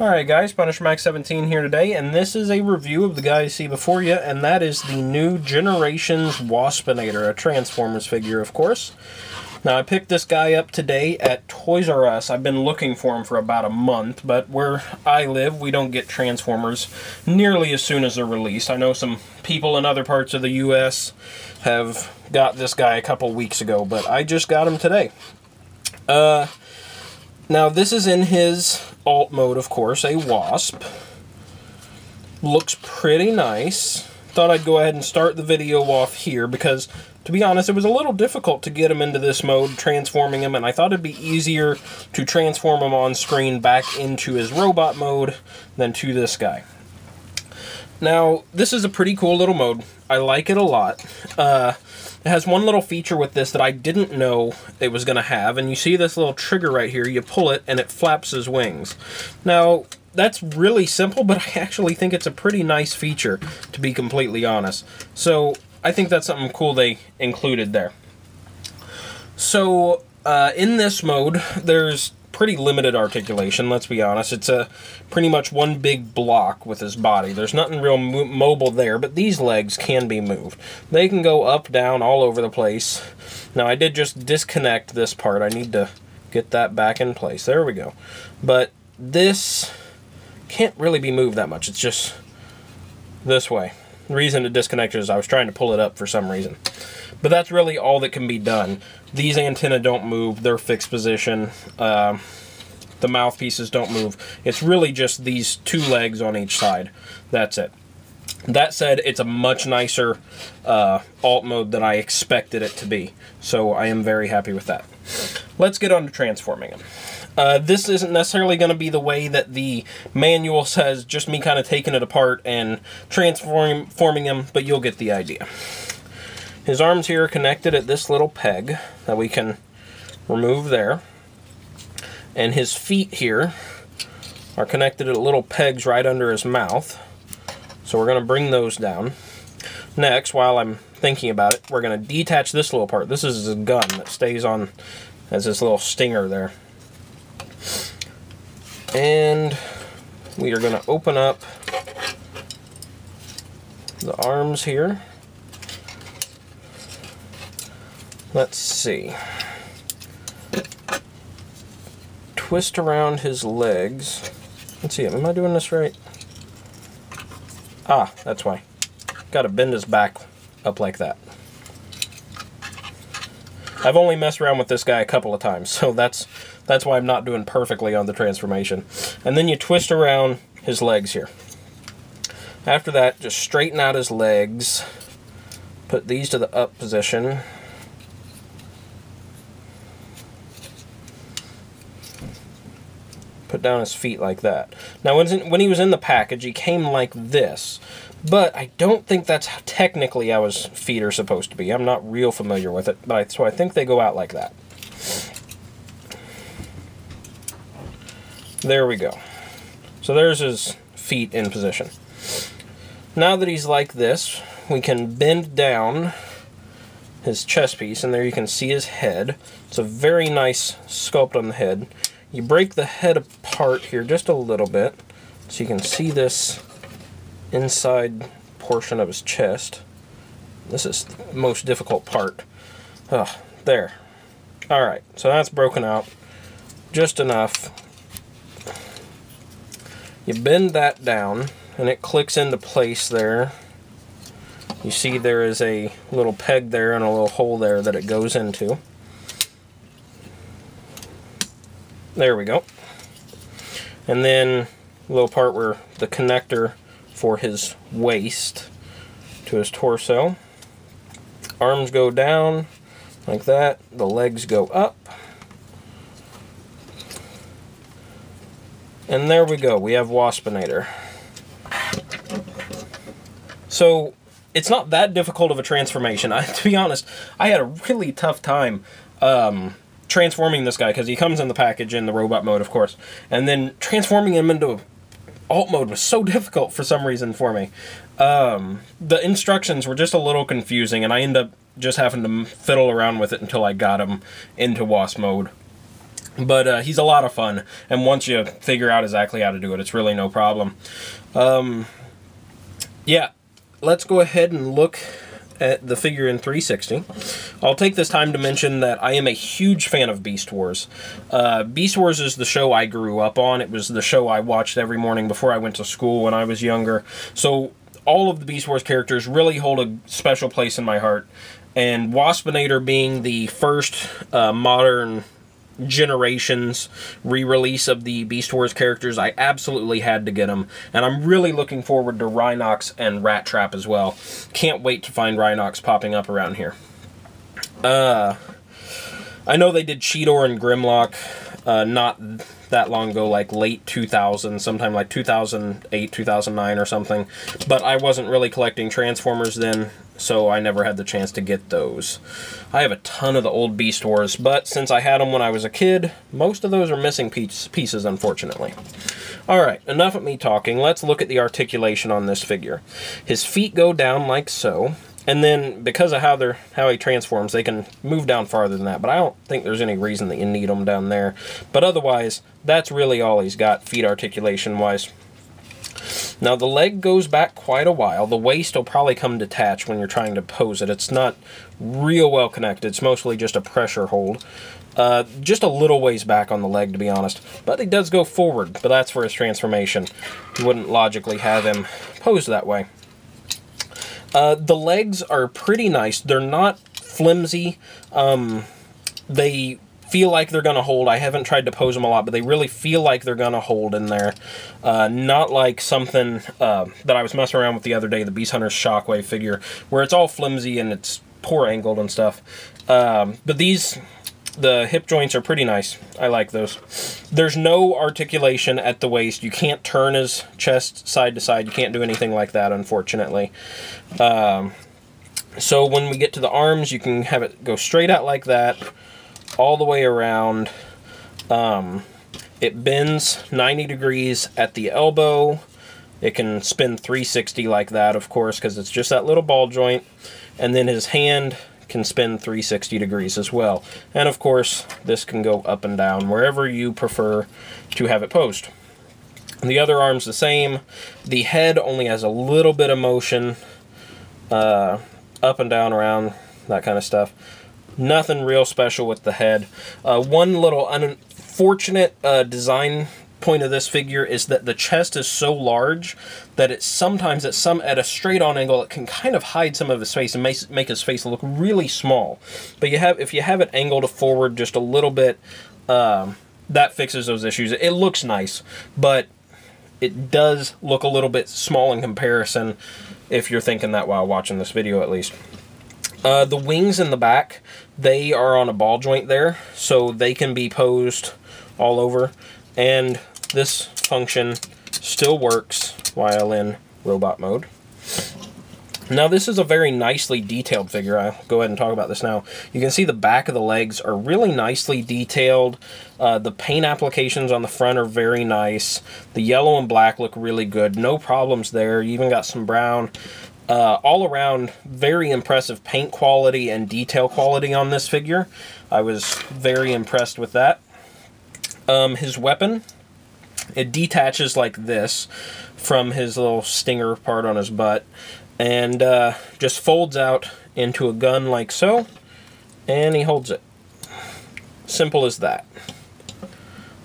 Alright guys, PunisherMax17 here today, and this is a review of the guy you see before you, and that is the new Generations Waspinator, a Transformers figure, of course. Now, I picked this guy up today at Toys R Us. I've been looking for him for about a month, but where I live, we don't get Transformers nearly as soon as they're released. I know some people in other parts of the U.S. have got this guy a couple weeks ago, but I just got him today. Now, this is in his alt mode, of course, a Wasp. Looks pretty nice. Thought I'd go ahead and start the video off here because, to be honest, it was a little difficult to get him into this mode, transforming him, and I thought it'd be easier to transform him on screen back into his robot mode than to this guy. Now, this is a pretty cool little mode. I like it a lot. It has one little feature with this that I didn't know it was going to have, and you see this little trigger right here. You pull it, and it flaps his wings. Now, that's really simple, but I actually think it's a pretty nice feature, to be completely honest. So, I think that's something cool they included there. So, in this mode, there's pretty limited articulation, let's be honest. It's pretty much one big block with his body. There's nothing real mobile there, but these legs can be moved. They can go up, down, all over the place. Now, I did just disconnect this part. I need to get that back in place. There we go. But this can't really be moved that much. It's just this way. The reason to disconnect it is I was trying to pull it up for some reason. But that's really all that can be done. These antennae don't move. They're fixed position. The mouthpieces don't move. It's really just these two legs on each side. That's it. That said, it's a much nicer alt mode than I expected it to be. So I am very happy with that. Let's get on to transforming him. This isn't necessarily going to be the way that the manual says, just me kind of taking it apart and transforming him, but you'll get the idea. His arms here are connected at this little peg that we can remove there. And his feet here are connected at little pegs right under his mouth. So we're going to bring those down. Next, while I'm thinking about it, we're going to detach this little part. This is a gun that stays on as this little stinger there. And we are going to open up the arms here. Let's see. Twist around his legs. Let's see, am I doing this right? Ah, that's why. Got to bend his back up like that. I've only messed around with this guy a couple of times, so that's why I'm not doing perfectly on the transformation. And then you twist around his legs here. After that, just straighten out his legs. Put these to the up position. Put down his feet like that. Now, when he was in the package, he came like this. But I don't think that's how technically how his feet are supposed to be. I'm not real familiar with it, but so I think they go out like that. There we go. So there's his feet in position. Now that he's like this, we can bend down his chest piece, and there you can see his head. It's a very nice sculpt on the head. You break the head apart here just a little bit, so you can see this inside portion of his chest. This is the most difficult part. There. Alright, so that's broken out just enough. You bend that down, and it clicks into place there. You see there is a little peg there and a little hole there that it goes into. There we go. And then a little part where the connector for his waist to his torso. Arms go down like that. The legs go up. And there we go. We have Waspinator. So it's not that difficult of a transformation. To be honest, I had a really tough time transforming this guy because he comes in the package in the robot mode, of course, and then transforming him into alt mode was so difficult for some reason for me. The instructions were just a little confusing, and I ended up just having to fiddle around with it until I got him into Wasp mode. But he's a lot of fun, and once you figure out exactly how to do it, it's really no problem. Yeah, let's go ahead and look at the figure in 360. I'll take this time to mention that I am a huge fan of Beast Wars. Beast Wars is the show I grew up on. It was the show I watched every morning before I went to school when I was younger. So all of the Beast Wars characters really hold a special place in my heart. And Waspinator being the first modern generations re-release of the Beast Wars characters, I absolutely had to get them, and I'm really looking forward to Rhinox and Rat Trap as well. Can't wait to find Rhinox popping up around here. I know they did Cheetor and Grimlock not that long ago, like late 2000, sometime like 2008, 2009 or something, but I wasn't really collecting Transformers then, so I never had the chance to get those. I have a ton of the old Beast Wars, but since I had them when I was a kid, most of those are missing pieces, unfortunately. Alright, enough of me talking. Let's look at the articulation on this figure. His feet go down like so, and then because of how he transforms, they can move down farther than that, but I don't think there's any reason that you need them down there. But otherwise, that's really all he's got, feet articulation-wise. Now, the leg goes back quite a while. The waist will probably come detached when you're trying to pose it. It's not real well connected. It's mostly just a pressure hold. Just a little ways back on the leg, to be honest. But he does go forward, but that's for his transformation. You wouldn't logically have him posed that way. The legs are pretty nice. They're not flimsy. They feel like they're going to hold. I haven't tried to pose them a lot, but they really feel like they're going to hold in there. Not like something that I was messing around with the other day, the Beast Hunter's Shockwave figure, where it's all flimsy and it's poor angled and stuff. But these, the hip joints are pretty nice. I like those. There's no articulation at the waist. You can't turn his chest side to side. You can't do anything like that, unfortunately. So when we get to the arms, you can have it go straight out like that, all the way around. It bends 90 degrees at the elbow. It can spin 360 like that, of course, because it's just that little ball joint. And then his hand can spin 360 degrees as well. And of course, this can go up and down wherever you prefer to have it posed. The other arm's the same. The head only has a little bit of motion, up and down, around, that kind of stuff. Nothing real special with the head. One little unfortunate design point of this figure is that the chest is so large that it sometimes at a straight on angle it can kind of hide some of his face and make his face look really small. But if you have it angled forward just a little bit, that fixes those issues. It looks nice, but it does look a little bit small in comparison, if you're thinking that while watching this video at least. The wings in the back, they are on a ball joint there, so they can be posed all over. And this function still works while in robot mode. Now, this is a very nicely detailed figure. I'll go ahead and talk about this now. You can see the back of the legs are really nicely detailed. The paint applications on the front are very nice. The yellow and black look really good. No problems there. You even got some brown. All around, very impressive paint quality and detail quality on this figure. I was very impressed with that. His weapon, it detaches like this from his little stinger part on his butt, and just folds out into a gun like so, and he holds it. Simple as that.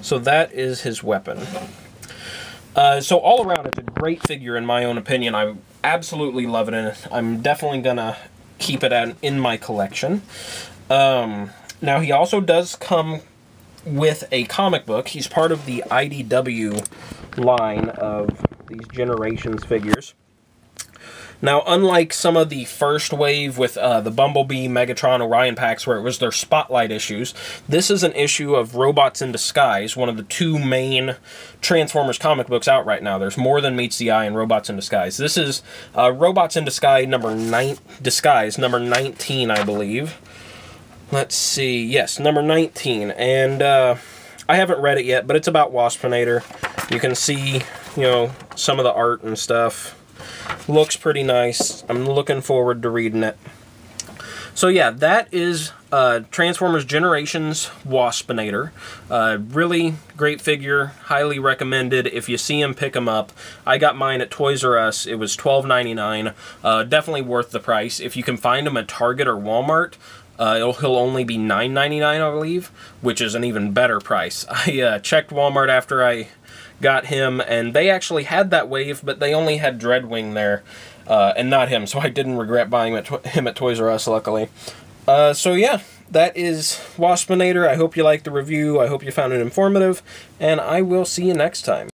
So that is his weapon. So all around, it's a great figure in my own opinion. I absolutely love it, and I'm definitely gonna keep it in my collection. Now, he also does come with a comic book. He's part of the IDW line of these Generations figures. Now, unlike some of the first wave with the Bumblebee, Megatron, Orion packs where it was their Spotlight issues, this is an issue of Robots in Disguise, one of the two main Transformers comic books out right now. There's More Than Meets the Eye and Robots in Disguise. This is Robots in Disguise number 19, I believe. Let's see. Yes, number 19. And I haven't read it yet, but it's about Waspinator. You can see, you know, some of the art and stuff. Looks pretty nice. I'm looking forward to reading it. So yeah, that is Transformers Generations Waspinator. Really great figure, highly recommended. If you see him, pick him up. I got mine at Toys R Us. It was $12.99. Definitely worth the price. If you can find him at Target or Walmart, he'll only be $9.99, I believe, which is an even better price. I checked Walmart after I got him, and they actually had that wave, but they only had Dreadwing there, and not him, so I didn't regret buying him at Toys R Us, luckily. So yeah, that is Waspinator. I hope you liked the review. I hope you found it informative, and I will see you next time.